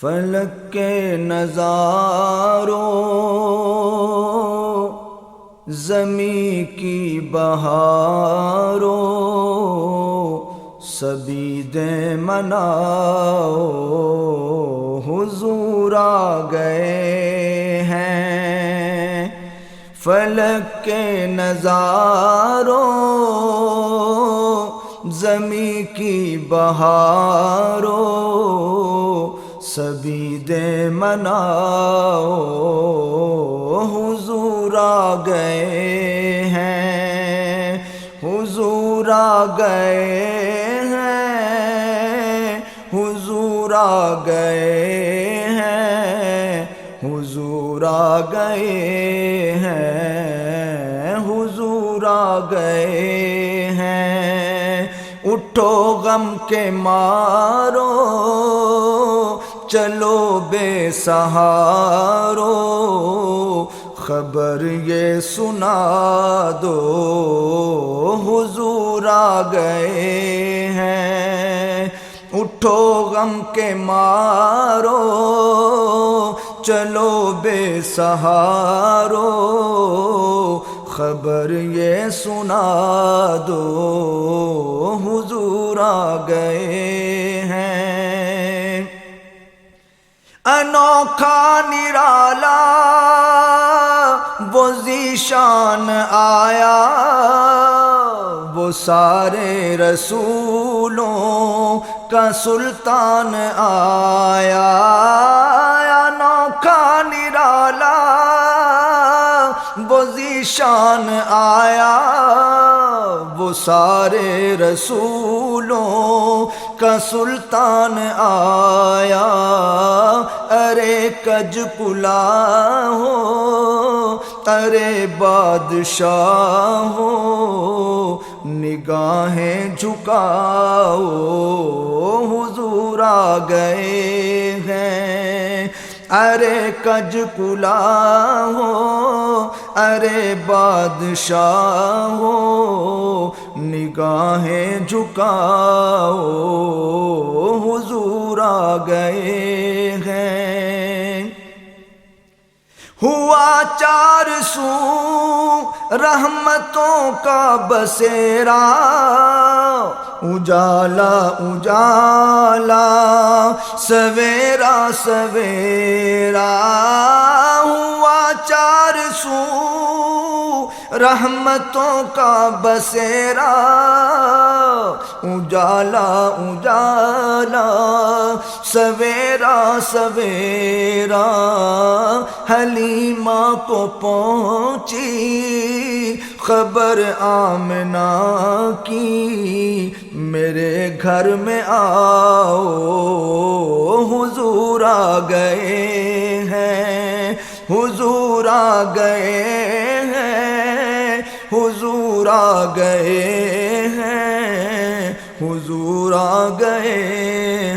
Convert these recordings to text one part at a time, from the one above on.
فلک کے نظاروں زمیں کی بہاروں سبھی دیں مناؤ حضور آ گئے ہیں۔ فلک کے نظاروں زمیں کی بہاروں سبھی دے مناؤ حضور آ گئے ہیں، حضور آ گئے ہیں، حضور آ گئے ہیں، حضور آ گئے ہیں، حضور آ گئے ہیں۔ اٹھو غم کے مارو چلو بے سہارو خبر یہ سنا دو حضور آ گئے ہیں۔ اٹھو غم کے مارو چلو بے سہارو خبر یہ سنا دو حضور آ گئے ہیں۔ انوکھا نرالا وہ ذیشان آیا، وہ سارے رسولوں کا سلطان آیا۔ انوکھا نرالا وہ ذیشان آیا، وہ سارے رسولوں کا سلطان آیا۔ ارے کج کلا ہو ارے بادشاہ ہو نگاہیں جھکاؤ حضور آ گئے ہیں۔ ارے کج کلا ہو ارے بادشاہ ہو نگاہیں جھکاؤ حضور آ گئے ہیں۔ ہوا چار سو رحمتوں کا بسیرا، اجالا اجالا سویرا سویرا۔ ہوا چار سو رحمتوں کا بسیرا، اجالا اجالا سویرا سویرا۔ حلیمہ کو پہنچی خبر آمنہ کی، میرے گھر میں آؤ حضور آ گئے ہیں، حضور آ گئے ہیں، حضور آ گئے ہیں، حضور آ گئے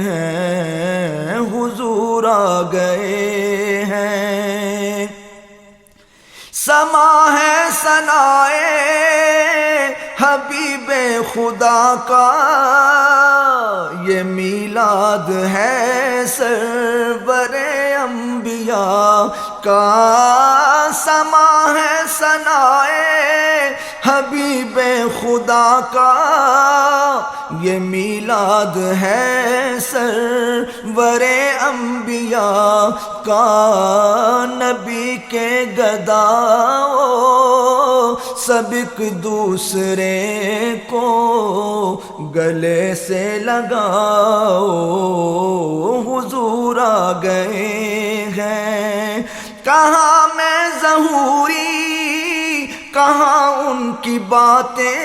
ہیں، حضور آ گئے ہیں۔ سما ہے ثنائے حبیب خدا کا، یہ میلاد ہے سرور انبیاء کا۔ سما ہے ثنائے حبیب خدا کا، یہ میلاد ہے سرور انبیاء کا۔ نبی کے گداؤ سب ایک دوسرے کو گلے سے لگاؤ حضور آ گئے ہیں۔ کہاں میں ظہوری کہاں ان کی باتیں،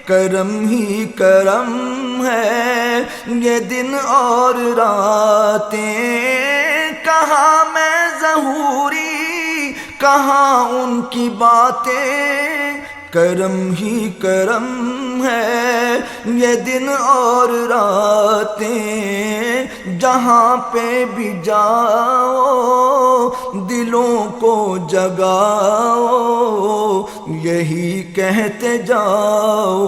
کرم ہی کرم ہے یہ دن اور راتیں۔ کہاں میں ظہوری کہاں ان کی باتیں، کرم ہی کرم ہے یہ دن اور راتیں۔ جہاں پہ بھی جاؤ دلوں کو جگاؤ یہی کہتے جاؤ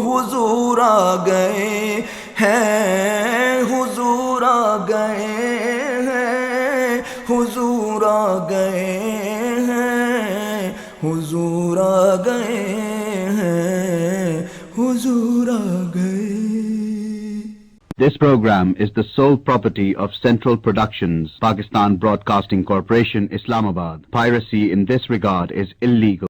حضور آ گئے ہیں، حضور آ گئے ہیں، حضور آ گئے ہیں، حضور آ گئے ہیں، حضور آ گئے. This program is the sole property of Central Productions, Pakistan Broadcasting Corporation, Islamabad. Piracy in this regard is illegal.